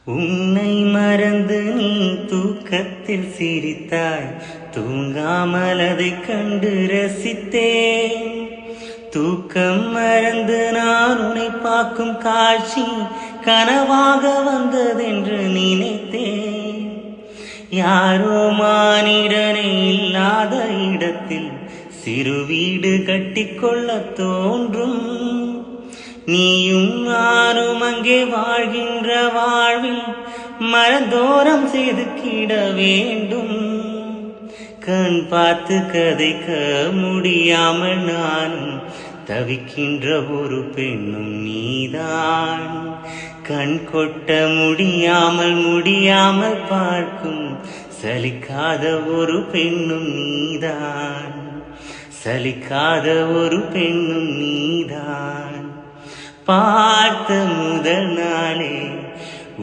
உன்னை மறந்து நீ தூக்கத்தில் சிரித்தாய், தூங்காமல் அதை கண்டு ரசித்தேன். தூக்கம் மறந்து நான் உன்னை பார்க்கும் காட்சி கனவாக வந்ததென்று நினைத்தேன். யாரோ மானிடனே இல்லாத இடத்தில் சிறு வீடு கட்டிக்கொள்ள தோன்றும். நீயும் நானும் அங்கே வாழ்கின்ற வாழ்வில் மரந்தோரம் செய்து கிட வேண்டும். கண் பார்த்து கதைக்க முடியாமல் நானும் தவிக்கின்ற ஒரு பெண்ணும் நீதான். கண் கொட்ட முடியாமல் பார்க்கும் சலிக்காத ஒரு பெண்ணும் நீதான். சலிக்காத ஒரு பெண்ணும் நீதான். பார்த்த முதல் நாளே,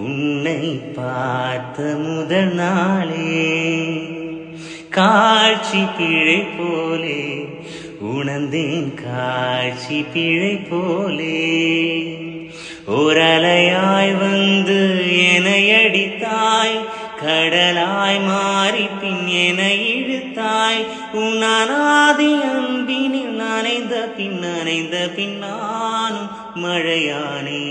உன்னை பார்த்த முதல் நாளே, காட்சி பிழை போலே உணர்ந்தேன், காட்சி பிழை போலே. ஓரலையாய் வந்து என்னை அடித்தாய், கடலாய் மாறி பின் என்னை இழுத்தாய். உன் அநாதி அன்பினில் நனைந்த பின் நானும் மழையானே.